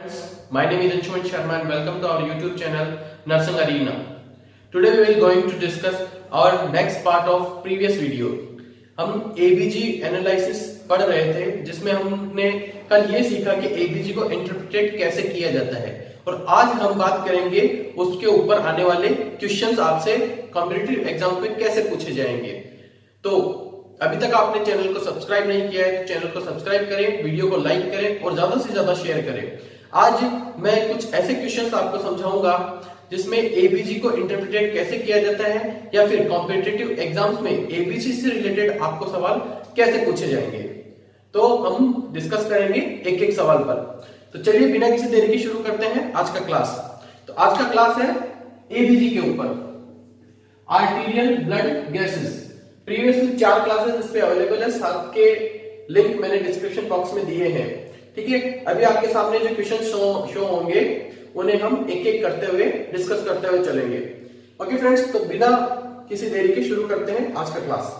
Friends, my name is Anshuman Sharma and welcome to our YouTube channel Nursing Arena. Today we will going to discuss our next part of previous video. हम ABG analysis पढ़ रहे थे जिसमें हमने कल ये सीखा कि ABG को इंटरप्रेट कैसे किया जाता है और आज हम बात करेंगे उसके ऊपर आने वाले क्वेश्चंस आपसे कॉम्पिटिटिव एग्जाम में कैसे पूछे जाएंगे। तो अभी तक आपने चैनल को सब्सक्राइब नहीं किया है तो चैनल को सब्सक्राइब करें, वीडियो को लाइक करें और ज्यादा से ज्यादा शेयर करें। आज मैं कुछ ऐसे क्वेश्चंस आपको समझाऊंगा जिसमें एबीजी को इंटरप्रेट कैसे किया जाता है या फिर कॉम्पिटिटिव एग्जाम्स में एबीजी से रिलेटेड आपको सवाल कैसे पूछे जाएंगे। तो हम डिस्कस करेंगे एक एक सवाल पर। तो चलिए बिना किसी देरी के शुरू करते हैं आज का क्लास। तो आज का क्लास है एबीजी के ऊपर, arterial blood gases. Previously 4 classes इस पे अवेलेबल है, साथ के लिंक मैंने डिस्क्रिप्शन बॉक्स में दिए हैं। ठीक है, अभी आपके सामने जो क्वेश्चन शो होंगे उन्हें हम एक एक करते हुए डिस्कस करते हुए चलेंगे। ओके फ्रेंड्स, तो बिना किसी देरी के शुरू करते हैं आज का क्लास।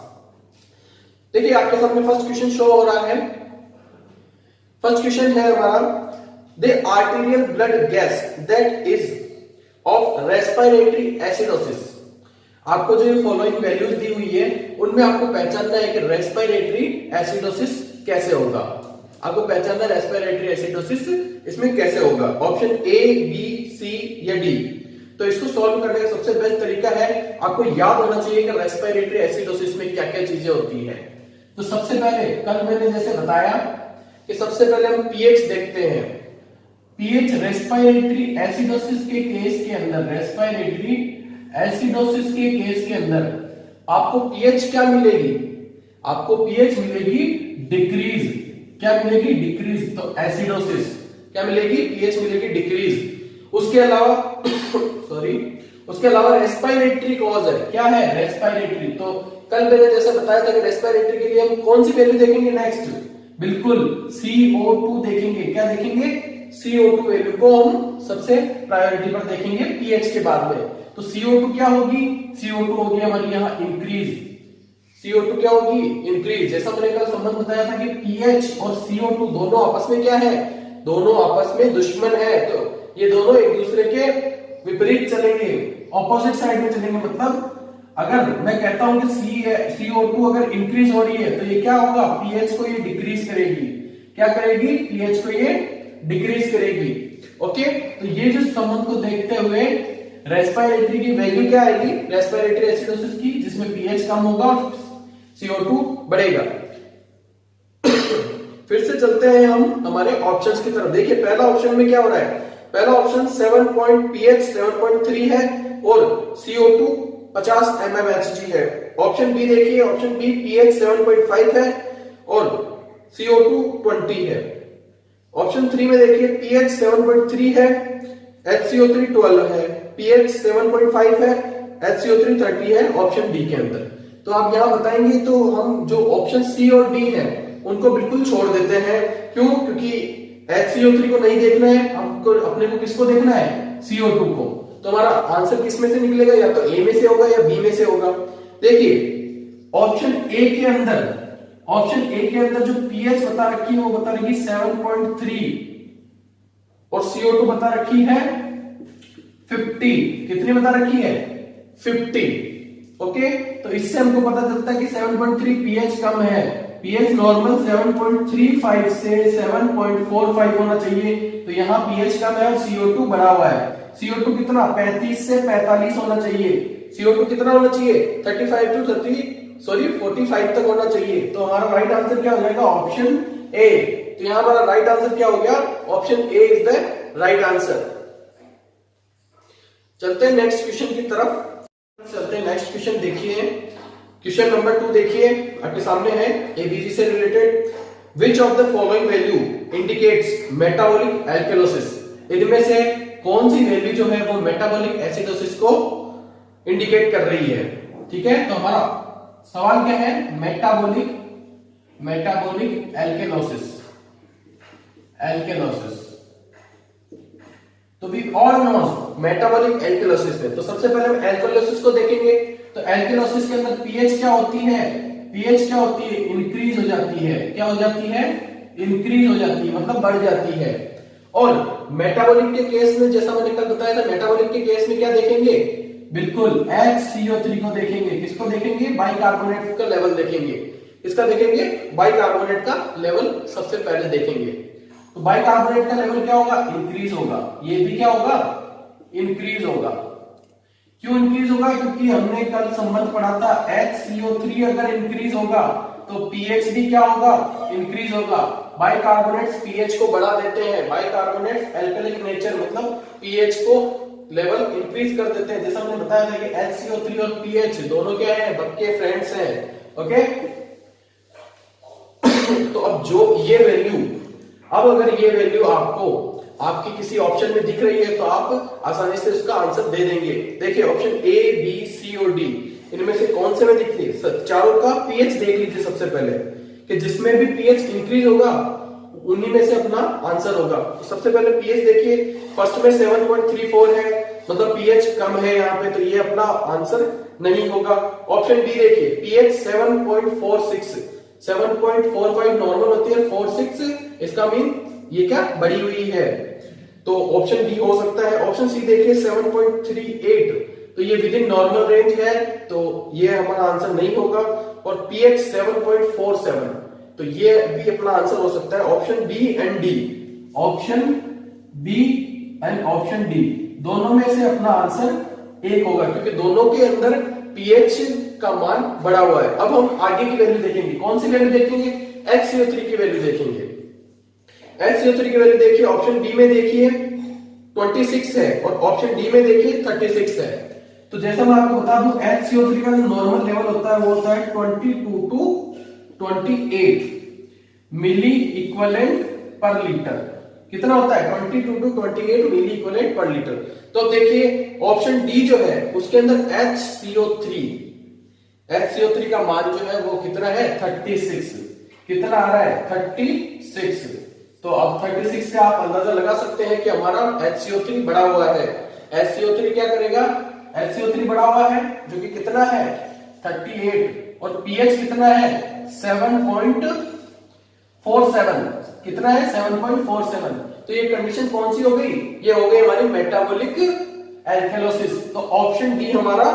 देखिए आपके सामने फर्स्ट क्वेश्चन शो हो रहा है। फर्स्ट क्वेश्चन है हमारा, the arterial blood gas that is of respiratory acidosis. आपको जो फॉलोइंग वैल्यूज दी हुई है उनमें आपको पहचानना है कि रेस्पिरेटरी एसिडोसिस कैसे होगा। आपको पहचानना है रेस्पिरेटरी एसिडोसिस इसमें कैसे होगा। ऑप्शन ए, बी, सी या डी। तो इसको सॉल्व करने का सबसे बेस्ट तरीका है, आपको याद होना चाहिए कि रेस्पिरेटरी एसिडोसिस में क्या क्या चीजें होती है। तो सबसे पहले कल मैंने जैसे बताया कि सबसे पहले हम पीएच देखते हैं। पीएच रेस्पिरेटरी एसिडोसिस के केस के अंदर, रेस्पिरेटरी एसिडोसिस के केस के अंदर आपको पीएच क्या मिलेगी? आपको पीएच मिलेगी डिक्रीज। क्या मिलेगी? डिक्रीज। तो एसिडोसिस क्या मिलेगी? पीएच मिलेगी डिक्रीज। उसके अलावा उसके अलावा रेस्पिरेटरी कॉज है। क्या है? रेस्पिरेटरी। तो कल मैंने जैसे बताया था कि रेस्पिरेटरी के लिए हम कौन सी वैल्यू देखेंगे नेक्स्ट? बिल्कुल CO2 देखेंगे। क्या देखेंगे? CO2 वैल्यू को हम सबसे प्रायोरिटी पर देखेंगे पीएच के बाद में। तो CO2 क्या होगी? CO2 होगी हमारी यहाँ इंक्रीज। CO2 क्या होगी? इंक्रीज। जैसा मैंने कल संबंध बताया था कि पीएच और CO2 दोनों आपस में क्या है? दोनों आपस में दुश्मन है। तो ये दोनों एक दूसरे के विपरीत चलेंगे, ऑपोजिट साइड में चलेंगे। मतलब अगर मैं कहता हूं कि CO2 अगर इंक्रीज हो रही है तो ये क्या होगा? पीएच को ये डिक्रीज करेगी। क्या करेगी? पीएच को ये डिक्रीज करेगी। ओके, तो ये जो संबंध को देखते हुए रेस्पिरेटरी की वैल्यू क्या आएगी? रेस्पिरेटरी एसिडोसिस की, जिसमें पीएच कम होगा, CO2 बढ़ेगा। फिर से चलते हैं हम हमारे ऑप्शंस की तरफ। देखिए पहला ऑप्शन में क्या हो रहा है? पहला ऑप्शन pH 7.3 है और CO2 50 mmHg है। ऑप्शन बी देखिए, ऑप्शन बी pH 7.5 है और CO2 20 है। ऑप्शन 3 में देखिए pH 7.3 है, HCO3 12 है, pH 7.5 है, HCO3 30 है ऑप्शन डी के अंदर। तो आप यहां बताएंगे तो हम जो ऑप्शन सी और डी है उनको बिल्कुल छोड़ देते हैं। क्यों? क्योंकि HCO3 को नहीं देखना है हमको, अपने को किसको देखना है? CO2 को। तो हमारा आंसर किस में से निकलेगा? या तो ए में से होगा या बी में से होगा। देखिए ऑप्शन ए के अंदर जो पीएच बता रखी है वो बता रही है 7.3 और CO2 बता रखी है 50। कितनी बता रखी है? 50। ओके, तो इससे हमको पता चलता है कि 7.3 पीएच कम है। पीएच नॉर्मल 7.35 से 7.45 होना चाहिए, तो यहाँ पीएच कम है और CO2 बढ़ा हुआ है। CO2 कितना? 35 से 45 होना चाहिए। CO2 कितना होना चाहिए? 45 तक होना चाहिए। तो हमारा राइट आंसर क्या हो जाएगा? Option A. तो यहाँ हमारा राइट आंसर क्या हो गया? Option A is the right answer. चलते हैं नेक्स्ट क्वेश्चन की तरफ। नेक्स्ट क्वेश्चन देखिए, क्वेश्चन नंबर 2 देखिए आपके सामने है एबीजी से related. Which of the following value indicates metabolic alkalosis? इनमें से कौन सी वैल्यू जो है वो मेटाबॉलिक एसिडोसिस को इंडिकेट कर रही है? ठीक है, तो हमारा सवाल क्या है? Metabolic alkalosis. तो we all know metabolic alkalosis में। तो सबसे पहले हम एल्कलोसिस को देखेंगे। तो एल्कलोसिस के अंदर पीएच क्या होती है? पीएच क्या होती है? इंक्रीज हो जाती है। क्या हो जाती है? इंक्रीज हो जाती है, मतलब बढ़ जाती है। और मेटाबॉलिक के केस में जैसा मैंने कल बताया था, मेटाबॉलिक के केस में क्या देखेंगे, बिल्कुल HCO3 को देखेंगे। किसको देखेंगे, बाइकार्बोनेट का लेवल देखेंगे। इसका देखेंगे, बाइकार्बोनेट का लेवल सबसे पहले देखेंगे। तो बाइकार्बोनेट का लेवल क्या होगा, इंक्रीज होगा। ये भी क्या होगा, इंक्रीज होगा। क्यों इंक्रीज होगा, क्योंकि हमने कल संबंध पढ़ा था HCO3 अगर इंक्रीज होगा तो पीएच भी क्या होगा, इंक्रीज होगा। बाइकार्बोनेट्स पीएच को बढ़ा देते हैं। बाइकार्बोनेट्स एल्कलिक नेचर मतलब पीएच को लेवल इंक्रीज कर देते हैं। जैसा हमने बताया था कि HCO3 और पीएच दोनों क्या है, बक्के फ्रेंड्स हैं। ओके तो अब जो ये वैल्यू, अब अगर ये वैल्यू आपको आपकी किसी ऑप्शन में दिख रही है तो आप आसानी से उसका आंसर दे देंगे। देखिए ऑप्शन ए, बी, सी और डी, इनमें से कौन से में दिख रही है, चारों का पीएच देख लीजिए सबसे पहले, कि जिसमें भी पीएच इंक्रीज होगा उन्हीं में से अपना आंसर होगा। तो सबसे पहले पीएच देखिए, फर्स्ट में 7.34 है, मतलब पीएच कम है यहाँ पे, तो ये अपना आंसर नहीं होगा। ऑप्शन डी देखिए, पीएच 7.46, 7.45 नॉर्मल होती है, 46 इसका मीन ये क्या बढ़ी हुई है, तो ऑप्शन डी हो सकता है। ऑप्शन सी देखिए 7.38, तो ये विद इन नॉर्मल रेंज है, तो ये हमारा आंसर नहीं होगा। और पीएच 7.47, तो ये भी अपना आंसर हो सकता है। Option B and D, option B and option D दोनों में से अपना आंसर एक होगा, क्योंकि दोनों के अंदर पीएच का मान बढ़ा हुआ है। अब हम आगे की वैल्यू देखेंगे। कौन सी वैल्यू देखेंगे, HCO3 की वैल्यू देखेंगे। HCO3 की वैल्यू देखिए, ऑप्शन बी में देखिए 26 है और ऑप्शन डी में देखिए 36 है। तो जैसा मैं आपको बता दूं, HCO3 का जो नॉर्मल लेवल होता है वो होता है 22 to 28 milliequivalent per litre. कितना होता है, 22 to 28 milliequivalent per litre. तो अब देखिए ऑप्शन डी जो है उसके अंदर HCO3 का मान जो है वो कितना है, 36। कितना आ रहा है, 36। तो अब 36 से आप अंदाजा लगा सकते हैं कि हमारा HCO3 बढ़ा हुआ है। HCO3 क्या करेगा, HCO3 बढ़ा हुआ है जो कि कितना है 38, और पीएच कितना है 7.47, कितना है 7.47। तो ये कंडीशन कौन सी हो गई, ये हो गई हमारी मेटाबॉलिक एल्कलोसिस। तो ऑप्शन डी हमारा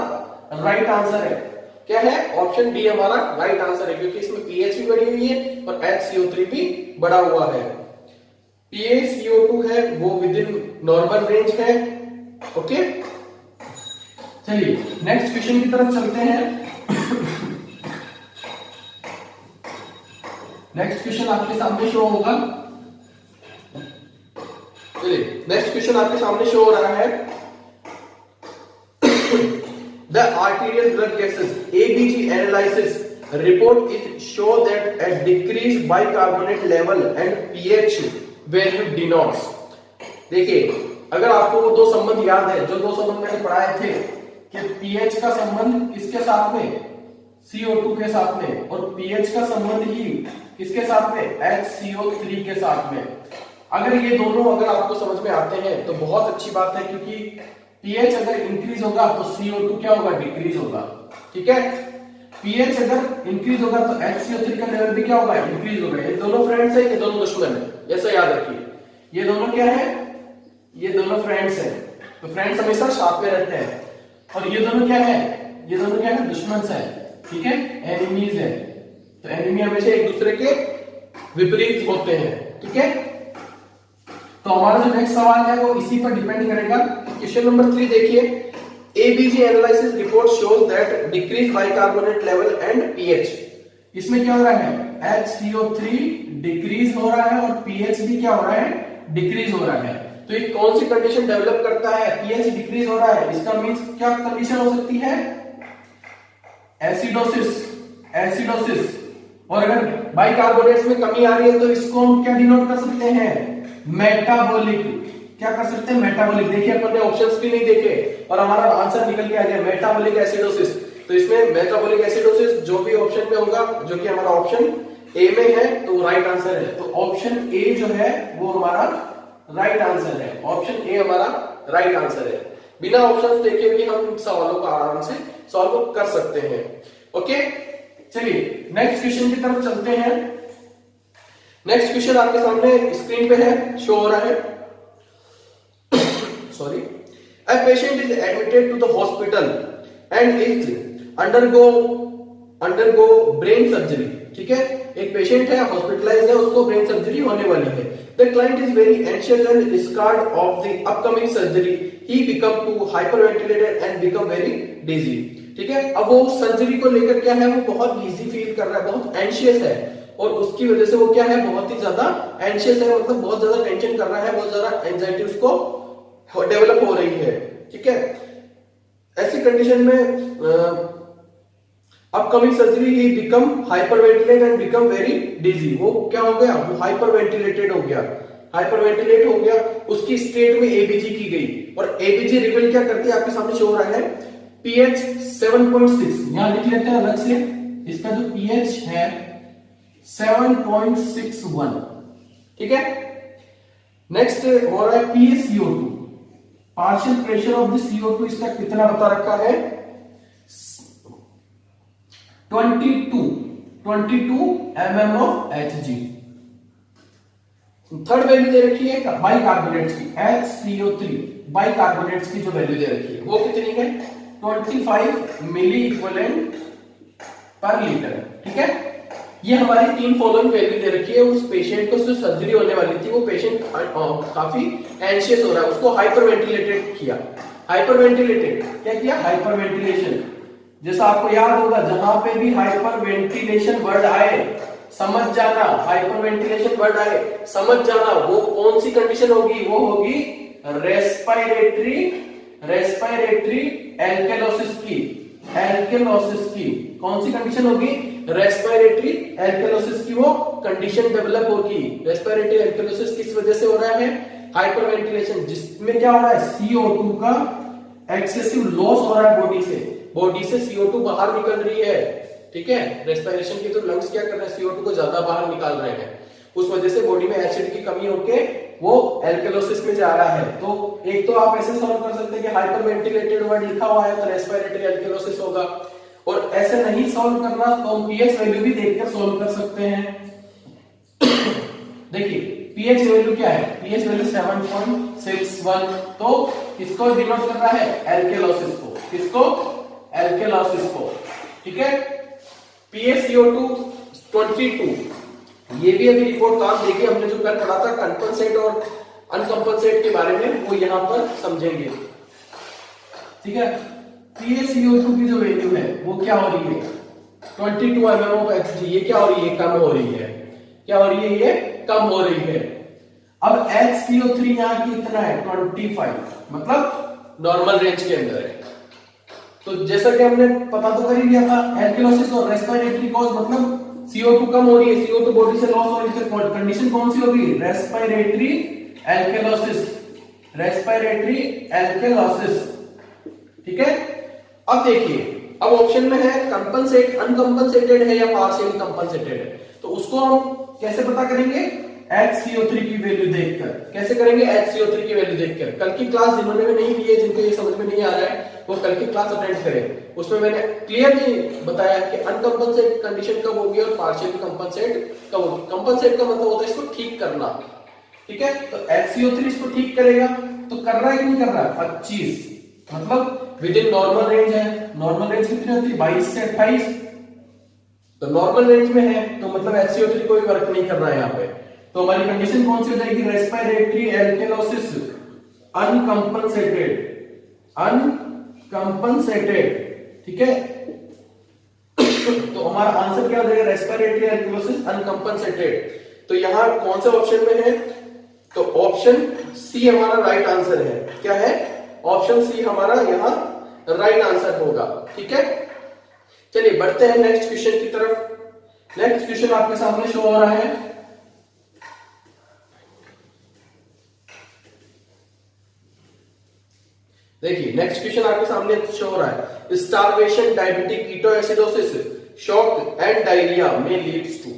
राइट आंसर है। क्या है, ऑप्शन डी हमारा राइट आंसर है, क्योंकि इसमें पीएच भी बढ़ी हुई है और HCO3 भी बढ़ा हुआ है। PaCO2 है वो विद इन नॉर्मल रेंज है। ओके चलिए नेक्स्ट क्वेश्चन की तरफ चलते हैं। नेक्स्ट क्वेश्चन आपके सामने शो होगा। चलिए नेक्स्ट क्वेश्चन आपके सामने शो हो रहा है। The arterial blood gases ABG analysis report it show that a decreased bicarbonate level and pH value denotes। देखिए अगर आपको वो दो संबंध याद है, जो दो संबंध मैंने पढ़ाए थे कि pH का संबंध किसके साथ में, CO2 के साथ में, और pH का संबंध ही किसके साथ में, HCO3 के साथ में। अगर ये दोनों अगर आपको समझ में आते हैं तो बहुत अच्छी बात है, क्योंकि pH अगर इंक्रीज होगा तो CO2 क्या होगा, डिक्रीज होगा। ठीक है, pH अगर इंक्रीज होगा तो HCO3 का लेवल भी क्या होगा, इंक्रीज होगा। ये दोनों फ्रेंड्स है, ये दोनों दुश्मन है, ऐसा याद रखिए। ये दोनों क्या है, ये दोनों फ्रेंड्स हैं, तो फ्रेंड्स हमेशा साथ में रहते हैं। और ये दोनों क्या है, ये दोनों क्या है, दुश्मन है। ठीक है, एनिमीज है, तो एनिमी हमेशा एक दूसरे के विपरीत होते हैं। ठीक है, तो हमारा जो नेक्स्ट सवाल है वो इसी पर डिपेंड करेगा। क्वेश्चन नंबर 3 देखिए, ABG analysis report shows that decrease bicarbonate level and pH। इसमें क्या हो रहा है, HCO3 डिक्रीज हो रहा है और pH भी क्या हो रहा है, डिक्रीज हो रहा है। तो ये कौन सी कंडीशन डेवलप करता है, pH डिक्रीज हो रहा है, इसका मींस क्या कंडीशन हो सकती है, एसिडोसिस। एसिडोसिस। और अगर बाइकार्बोनेट्स में कमी आ रही है तो इसको हम क्या डिनोट कर सकते हैं, मेटाबॉलिक। क्या कर सकते हैं, मेटाबॉलिक। देखिए अपन ने ऑप्शंस भी नहीं देखे और हमारा आंसर निकल के आ गया मेटाबॉलिक एसिडोसिस। तो इसमें मेटाबॉलिक एसिडोसिस जो भी ऑप्शन में होगा, जो कि हमारा ऑप्शन ए में है, तो राइट आंसर है। तो ऑप्शन ए जो है वो हमारा राइट आंसर है। ऑप्शन ए हमारा राइट आंसर है। बिना ऑप्शन देखे भी हम सवालों को आराम से सॉल्व कर सकते हैं। ओके चलिए नेक्स्ट क्वेश्चन की तरफ चलते हैं। नेक्स्ट क्वेश्चन आपके सामने स्क्रीन पे है, शो हो रहा है। sorry, a patient is admitted to the hospital and is undergo brain surgery. ठीक है, एक पेशेंट है, हॉस्पिटलाइज्ड है, उसको ब्रेन सर्जरी होने वाली है. The client is very anxious and scared of the upcoming surgery. He become too hyperventilated and become very dizzy. ठीक है, अब वो सर्जरी को लेकर क्या है, वो बहुत डिजी फील कर रहा है, बहुत एंशियस है, और उसकी वजह से वो क्या है, बहुत ही ज्यादा एंशियस है, मतलब बहुत ज्यादा टेंशन कर रहा है, बहुत ज्यादा एंजाइटी उसको डेवलप हो रही है. ठीक है, ऐसी कंडीशन में upcoming surgery he become hyperventilate and become very dizzy. वो क्या हो गया, वो हाइपरवेंटिलेटेड हो गया, हाइपरवेंटिलेट हो गया, उसकी स्टेट में एबीजी की गई, और एबीजी रिवील क्या करती है, आपके सामने शो हो रहा है पीएच 7.6. यहां लिख लेते हैं अलग से, इसका जो पीएच है 7.61. ठीक है, नेक्स्ट हो रहा है PSCO2, partial pressure of the CO2 इसका कितना बता रखा है, 22 mm of Hg. Third value दे रखी है बाइकार्बोनेट्स की, HCO3 बाइकार्बोनेट्स की जो वैल्यू दे रखी है वो कितनी है, 25 मिली इक्विवेलेंट पर लीटर. ठीक है, ये हमारी तीन फॉलोइंग वैल्यू दे रखी है. उस पेशेंट को जो सर्जरी होने वाली थी, वो पेशेंट काफी एंशियस हो रहा है, उसको हाइपरवेंटिलेटेड किया. हाइपरवेंटिलेटेड क्या किया, हाइपरवेंटिलेशन. जैसा आपको याद होगा, जहां पे भी हाइपरवेंटिलेशन वर्ड आए समझ जाना, हाइपरवेंटिलेशन वर्ड आए समझ जाना, वो कौन सी कंडीशन होगी, वो होगी रेस्पिरेटरी एल्केलोसिस की. एल्केलोसिस की कौन सी कंडीशन होगी, रेस्पिरेटरी एल्केलोसिस की वो कंडीशन डेवलप होगी. रेस्पिरेटरी एल्केलोसिस किस वजह से हो रहा है, हाइपरवेंटिलेशन, जिसमें क्या हो रहा है, CO2 का एक्सेसिव लॉस हो रहा है बॉडी से CO2 बाहर निकल रही है. ठीक है, रेस्पिरेशन की तो लंग्स क्या कर रहे हैं, CO2 को ज्यादा बाहर निकाल रहे हैं, उस वजह से बॉडी में एसिड की कमी होके वो एल्केलोसिस में जा रहा है. तो एक तो आप ऐसे सॉल्व कर सकते हैं कि हाइपरवेंटिलेटेड वर्ड लिखा हुआ है तो रेस्पिरेटरी एल्केलोसिस होगा, और ऐसे नहीं सॉल्व करना तो हम पीएच वैल्यू भी देखकर सॉल्व कर सकते हैं. देखिए पीएच वैल्यू क्या है, पीएच वैल्यू 7.61, तो किसको डिनोट कर रहा है, एल्केलोसिस को, किसको, एल्केलोसिस को. ठीक है, PaCO2 22, ये भी अभी रिपोर्ट काम देखिए, हमने जो कल पढ़ा था कंपनसेट और अनकंपनसेट के बारे में, वो यहां पर समझेंगे. ठीक है, PaCO2 की जो वैल्यू है वो क्या हो रही है, 22 mm of Hg. ये क्या हो रही है, कम हो रही है, क्या हो रही है, ये कम हो रही है. अब HCO3 यहां की इतना है 25, मतलब नॉर्मल रेंज के अंदर है. तो जैसा कि हमने पता तो कर ही लिया था, एल्केलोसिस और रेस्पिरेटरी कॉज मतलब CO2 कम हो रही है, CO2 बॉडी से लॉस हो रही है, तो कंडीशन कौन सी होगी, रेस्पिरेटरी एल्केलोसिस. Respiratory alkalosis. ठीक है, अब देखिए, अब ऑप्शन में है कंपनसेट, अनकंपनसेटेड है या पार्शियली कंपनसेटेड है, तो उसको हम कैसे पता करेंगे, HCO3 की वैल्यू देखकर. कैसे करेंगे, HCO3 की वैल्यू देखकर. कल की क्लास जिन्होंने भी नहीं ली है, जिनको ये समझ में नहीं आ रहा है, वो कल की क्लास अटेंड करें. उसमें मैंने क्लियरली बताया कि अनकंपनसेट कंडीशन कब होगी और पार्शियली कंपनसेट कब होगी. कंपनसेट का मतलब होता है इसको ठीक करना. ठीक है, तो HCO3 इसको ठीक करेगा, तो कर रहा है कि नहीं कर रहा है, 25, मतलब विद इन नॉर्मल रेंज है. नॉर्मल रेंज कितनी होती है, 22 से 28, तो नॉर्मल रेंज में है, तो मतलब HCO3 कोई वर्क नहीं कर रहा है यहाँ पे. तो हमारी कंडीशन कौन सी हो जाएगी, रेस्पिरेटरी एल्केलोसिस अनकंपनसेटेड. ठीक है, तो हमारा आंसर क्या हो जाएगा, रेस्पिरेटरी एल्केलोसिस अनकंपनसेटेड. तो यहां कौन सा ऑप्शन में है, तो ऑप्शन सी हमारा राइट आंसर है. क्या है, ऑप्शन सी हमारा यहां राइट आंसर होगा. ठीक है, चलिए बढ़ते हैं नेक्स्ट क्वेश्चन की तरफ. नेक्स्ट क्वेश्चन आपके सामने शो हो रहा है. देखिए नेक्स्ट क्वेश्चन आपके सामने शो हो रहा है, starvation, diabetic ketoacidosis, shock and diarrhoea में लीड्स टू.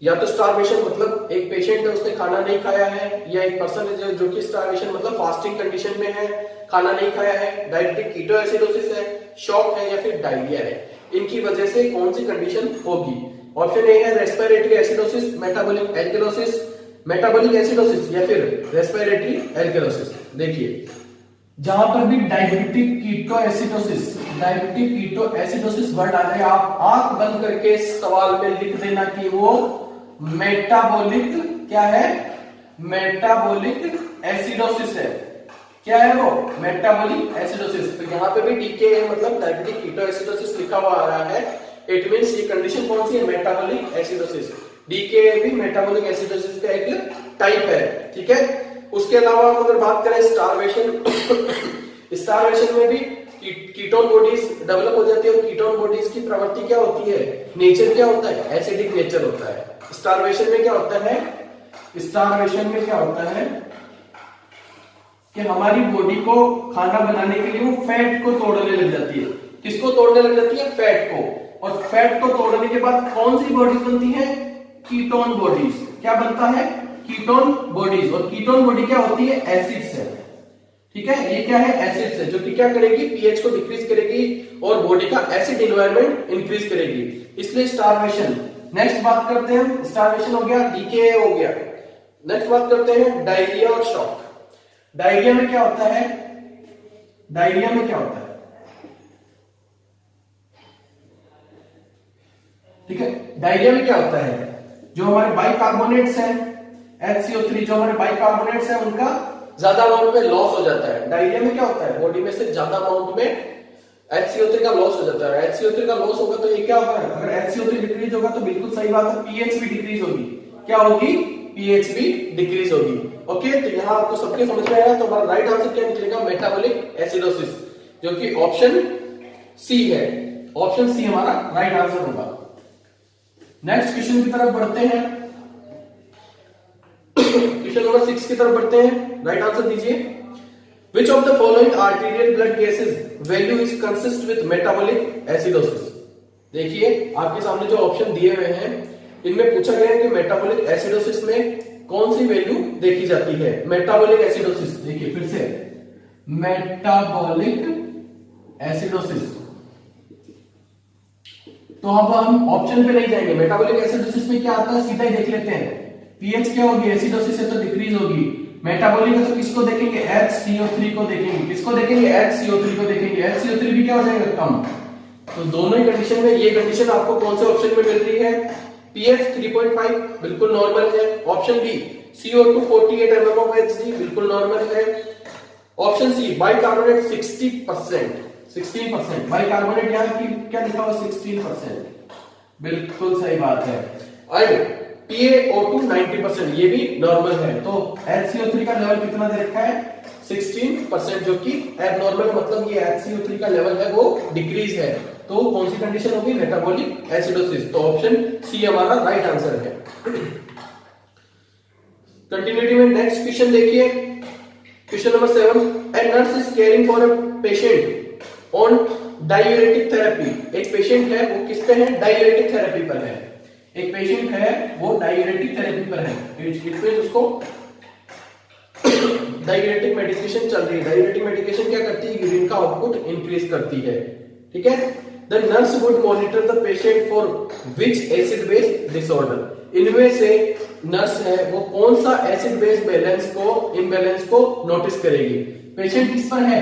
या तो स्टारवेशन मतलब एक पेशेंट है, उसने खाना नहीं खाया है, या एक पर्सन है जो कि स्टारवेशन मतलब फास्टिंग कंडीशन में है, खाना नहीं खाया है, डायबिटिक कीटोएसिडोसिस है, शॉक है, या फिर डायरिया है. इनकी वजह से कौन सी कंडीशन होगी. ऑप्शन ए है respiratory acidosis, metabolic alkalosis, metabolic acidosis या फिर रेस्पिरेटरी एल्कलोसिस। देखिए जहां पर भी डायबिटिक कीटो एसिडोसिस वर्ड आ जाए, आप आंख बंद करके सवाल में लिख देना कि वो मेटाबॉलिक क्या है, मेटाबॉलिक एसिडोसिस है। क्या है वो? Metabolic acidosis. तो यहाँ पे भी डीके मतलब डायबिटिक कीटो एसिडोसिस लिखा हुआ आ रहा है, इट मींस ये कंडीशन कौन सी है? Metabolic acidosis. डीके भी मेटाबॉलिक एसिडोसिस का एक टाइप है, ठीक है। उसके अलावा हम अगर बात करें स्टारवेशन, स्टारवेशन में भी कीटोन बॉडीज डेवलप हो जाती है, और कीटोन बॉडीज की प्रवृत्ति क्या होती है, नेचर क्या होता है? एसिडिक नेचर होता है। स्टारवेशन में क्या होता है? स्टारवेशन में क्या होता है कि हमारी बॉडी को खाना बनाने के लिए वो फैट को तोड़ने लग जाती है। किसको तोड़ने लग जाती है? फैट को। और फैट को तोड़ने के बाद कौन सी बॉडीज बनती है? Ketone bodies. क्या बनता है? Ketone bodies. और कीटोन बॉडी क्या होती है? एसिड्स है, ठीक है। ये क्या है? एसिड्स है, जो कि क्या करेगी? पीएच को डिक्रीज करेगी और बॉडी का एसिड एनवायरनमेंट इंक्रीज करेगी, इसलिए स्टारवेशन। नेक्स्ट बात करते हैं, स्टारवेशन हो गया, डीके हो गया। नेक्स्ट बात करते हैं डायरिया और शॉक। डायरिया में क्या होता है? डायरिया में क्या होता है? ठीक है, डायरिया में क्या होता है? जो हमारे बाइकार्बोनेट्स हैं, HCO3, जो हमारे बाइकार्बोनेट्स हैं, उनका ज्यादा अमाउंट में लॉस हो जाता है। डायरिया में क्या होता है? बॉडी में से ज्यादा अमाउंट में HCO3 का लॉस हो जाता है। HCO3 का लॉस होगा तो ये क्या होगा? अगर HCO3 डिक्रीज होगा तो बिल्कुल सही बात है, पीएच भी डिक्रीज होगी। क्या होगी? पीएच भी डिक्रीज होगी। ओके, तो यहाँ आपको सबके समझ में आया। तो हमारा राइट आंसर क्या निकलेगा? मेटाबॉलिक एसिडोसिस, जो कि ऑप्शन सी है। ऑप्शन सी हमारा राइट आंसर होगा। नेक्स्ट क्वेश्चन की तरफ बढ़ते हैं, क्वेश्चन नंबर 6 की तरफ बढ़ते हैं। राइट आंसर दीजिए। Which of the following arterial blood gases value is consist with metabolic acidosis? देखिए आपके सामने जो ऑप्शन दिए हुए हैं, इनमें पूछा गया है कि मेटाबॉलिक एसिडोसिस में कौन सी वैल्यू देखी जाती है। मेटाबॉलिक एसिडोसिस, देखिए फिर से, मेटाबॉलिक एसिडोसिस। तो अब हम ऑप्शन पे नहीं जाएंगे। मेटाबॉलिक एसिडोसिस में क्या आता है सीधा ही देख लेते हैं। पीएच क्या होगी? एसिडोसिस है तो डिक्रीज होगी। मेटाबॉलिक है तो किसको देखेंगे? HCO3 को देखेंगे। किसको देखेंगे? HCO3 को देखेंगे। HCO3 भी क्या हो जाएगा? कम। तो दोनों ही कंडीशन में ये कंडीशन आपको कौन से ऑप्शन में मिल रही है? pH 3.5 बिल्कुल नॉर्मल है। Option B CO2 48 mm of Hg बिल्कुल नॉर्मल है। Option C bicarbonate 16%। बाइकार्बोनेट यहाँ की क्या लिखा हुआ? 16%, बिल्कुल सही बात है। एंड PaO2 90%, ये भी नॉर्मल है। तो HCO3 का लेवल कितना दे रखा है? 16%, जो कि एबनॉर्मल, मतलब ये HCO3 का लेवल है वो डिक्रीज है। तो कौन सी कंडीशन होगी? Metabolic acidosis. तो ऑप्शन सी हमारा राइट आंसर है। कंटिन्यूटी में नेक्स्ट क्वेश्चन देखिए, question number 7। A nurse is caring for a patient on diuretic therapy. एक पेशेंट है, वो किस पे है? डायूरेटिक थेरेपी पर है। एक पेशेंट है, वो डायूरेटिक थेरेपी पर है, इसमें उसको डायूरेटिक मेडिकेशन चल रही है। डायूरेटिक मेडिकेशन क्या करती है? यूरिन का आउटपुट इंक्रीज करती है, ठीक है। The nurse would monitor the patient for which acid base disorder. इनमें से नर्स है, वो कौन सा एसिड बेस बैलेंस को, इम्बैलेंस को नोटिस करेगी? पेशेंट किस पर है?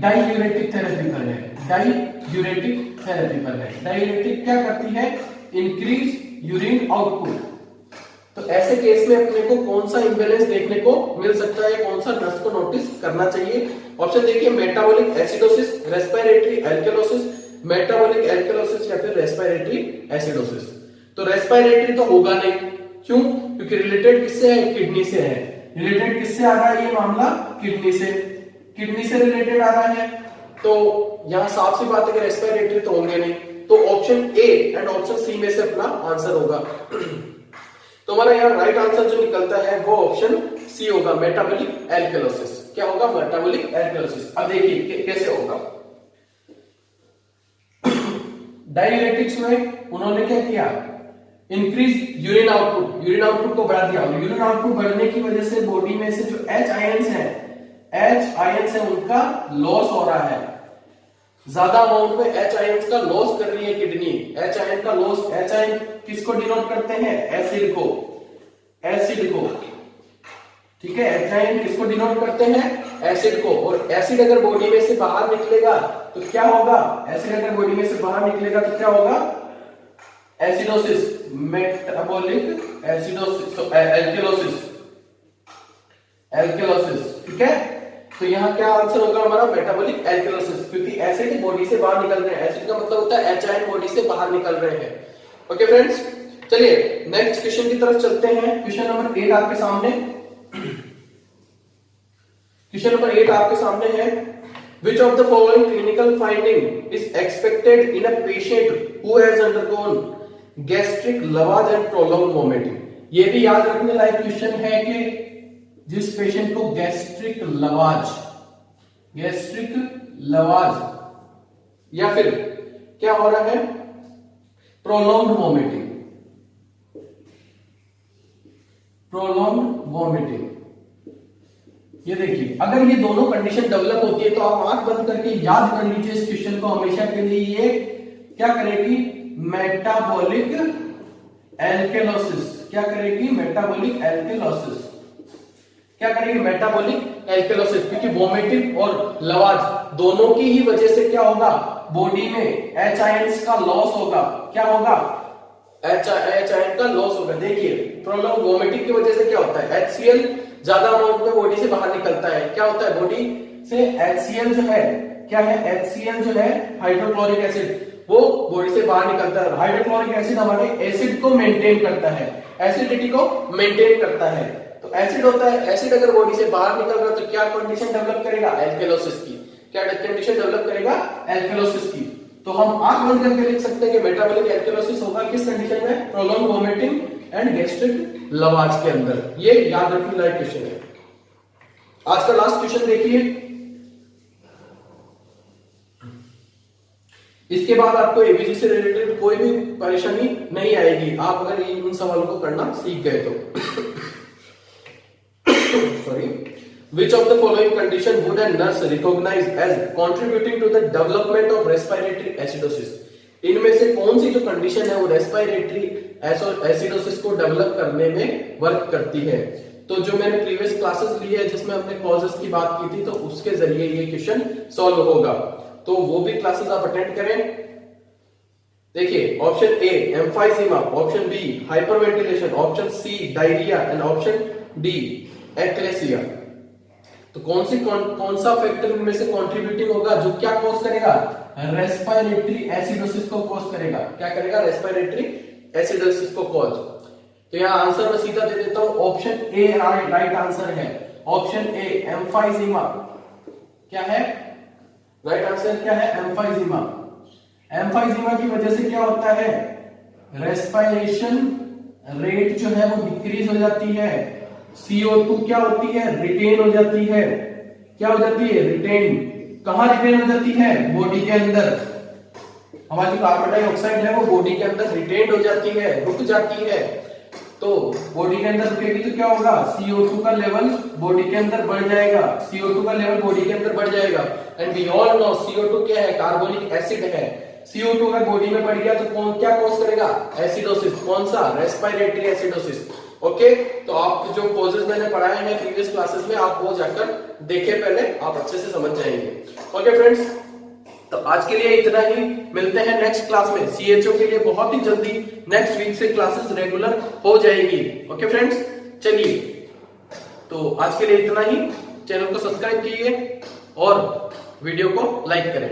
डायूरेटिक थेरेपी पर है। डायूरेटिक थेरेपी पर है। डायूरेटिक क्या करती है? Increase urine output. तो ऐसे केस में अपने को कौन सा इम्बैलेंस देखने को मिल सकता है? कौन सा नर्स को नोटिस करना चाहिए? ऑप्शन देखिए, metabolic acidosis, respiratory alkalosis, metabolic alkalosis या फिर रेस्पिरेटरी एसिडोसिस। तो रेस्पिरेटरी तो होगा नहीं, क्यों? क्योंकि रिलेटेड किससे है? किडनी से है। रिलेटेड किससे आ रहा है ये मामला? किडनी से। किडनी से रिलेटेड आ रहा है, तो यहां साफ सी बात है कि रेस्पिरेटरी तो होंगे नहीं। तो option A and option C में से अपना आंसर होगा। तो हमारा यहाँ राइट आंसर जो निकलता है वो ऑप्शन सी होगा, मेटाबॉलिक एल्कलोसिस। क्या होगा? Metabolic alkalosis. अब देखिए कैसे होगा। डायूरेटिक्स में उन्होंने क्या किया? Increase urine output, urine output को बढ़ा दिया। यूरिन आउटपुट बढ़ने की वजह से बॉडी में से जो H आयंस है उनका लॉस हो रहा है। ज्यादा अमाउंट में H आयंस का लॉस कर रही है किडनी। H आयन का लॉस, H आयन किसको डिनोट करते हैं? एसिड को। एसिड को ठीक है, HIN किसको डिनोट करते हैं? एसिड को। और एसिड अगर बॉडी में से बाहर निकलेगा तो क्या होगा? एसिड अगर बॉडी में से बाहर निकलेगा तो क्या होगा? Acidosis, metabolic acidosis, alkalosis, alkalosis. ठीक है, तो यहाँ क्या आंसर होगा हमारा? मेटाबॉलिक एल्केलोसिस, क्योंकि एसिड बॉडी से बाहर निकल रहे हैं। एसिड का मतलब होता है HIN बॉडी से बाहर निकल रहे हैं। ओके फ्रेंड्स, चलिए नेक्स्ट क्वेश्चन की तरफ चलते हैं। क्वेश्चन नंबर 8 आपके सामने, क्वेश्चन नंबर 8 आपके सामने है, which of the following clinical finding is expected in a patient who has undergone gastric lavage and prolonged vomiting? ये भी याद रखने लायक क्वेश्चन है कि जिस पेशेंट को गैस्ट्रिक लवाज या फिर क्या हो रहा है? प्रोलॉन्ग्ड वॉमिटिंग, ये देखिए, अगर ये दोनों कंडीशन डेवलप होती है तो आप आंख बंद करके याद कर लीजिए इस क्वेश्चन को हमेशा के लिए। ये क्या करेगी? Metabolic alkalosis. क्या करेगी? Metabolic alkalosis. क्या करेगी? मेटाबॉलिक एल्केलोसिस, क्योंकि वोमिटिंग और लवाज दोनों की ही वजह से क्या होगा? बॉडी में HIN का लॉस होगा। क्या होगा? HIN का लॉस होगा। देखिए, प्रोलॉन्ग वोमिटिंग की वजह से क्या होता है? HCl ज्यादा अमाउंट में बॉडी से बाहर निकलता है। क्या होता है? बॉडी से HCl जो है, क्या है? HCl जो है हाइड्रोक्लोरिक एसिड, वो बॉडी से बाहर निकलता है। हाइड्रोक्लोरिक एसिड हमारे एसिड को मेंटेन करता है, एसिडिटी को मेंटेन करता है। तो एसिड होता है, एसिड अगर बॉडी से बाहर निकल रहा है तो क्या कंडीशन डेवलप करेगा? एल्केलोसिस की। क्या कंडीशन डेवलप करेगा? एल्केलोसिस की। तो हम आंख बंद करके लिख सकते हैं कि मेटाबॉलिक एल्केलोसिस होगा किस कंडीशन में? प्रोलॉन्ग वोमिटिंग एंड गैस्ट्रिक लवाज के अंदर। ये याद रखने लायक क्वेश्चन है। आज का लास्ट क्वेश्चन देखिए, इसके बाद आपको एबीजी से रिलेटेड कोई भी परेशानी नहीं आएगी, आप अगर इन सवालों को करना सीख गए तो। Sorry. Which of the following condition would a nurse recognize as contributing to the development of respiratory acidosis? इनमें से कौन सी जो कंडीशन है वो रेस्पिरेटरी एसिडोसिस को डेवलप करने में वर्क करती है? तो जो मैंने प्रीवियस क्लासेस ली है जिसमें हमने कॉजेस की बात की थी, तो उसके जरिए ये क्वेश्चन सॉल्व होगा, तो वो भी क्लासेस आप अटेंड करें। देखिए, option A emphysema, option B hyperventilation, option C diarrhoea and option D achalasia. तो कौन सा फैक्टर इनमें से कंट्रीब्यूटिंग होगा जो क्या कॉज करेगा? रेस्पिरेटरी एसिडोसिस को कॉज करेगा। क्या करेगा? रेस्पिरेटरी एसिडोसिस को कॉज। तो यहाँ आंसर मैं सीधा दे देता हूं, ऑप्शन ए राइट आंसर है। ऑप्शन ए एम्फाइजीमा क्या है? राइट आंसर क्या है? एम्फाइजीमा। एम्फाइजीमा की वजह से क्या होता है? रेस्पिरेशन रेट जो है वो डिक्रीज हो जाती है। CO2 क्या होती है? रिटेन हो जाती है। क्या हो जाती है? रिटेन। कहां रिटेन हो जाती है? बॉडी के अंदर। हमारी कार्बन डाइऑक्साइड है वो बॉडी के अंदर रिटेन हो जाती है, रुक जाती है। तो बॉडी के अंदर रुकेगी तो क्या होगा? CO2 का लेवल बॉडी के अंदर बढ़ जाएगा। CO2 का लेवल बॉडी के अंदर बढ़ जाएगा। And we all no CO2 क्या है? कार्बोनिक एसिड है। CO2 अगर बॉडी में बढ़ गया तो कौन क्या कॉज करेगा? एसिडोसिस। कौन सा? Respiratory acidosis. ओके, तो आप जो कॉजेस मैंने पढ़ाए हैं प्रीवियस क्लासेस में, आप वो जाकर देखें पहले, आप अच्छे से समझ जाएंगे। ओके फ्रेंड्स, तो आज के लिए इतना ही। मिलते हैं नेक्स्ट क्लास में। CHO के लिए बहुत ही जल्दी नेक्स्ट वीक से क्लासेस रेगुलर हो जाएगी। ओके फ्रेंड्स, चलिए, तो आज के लिए इतना ही। चैनल को सब्सक्राइब कीजिए और वीडियो को लाइक करें।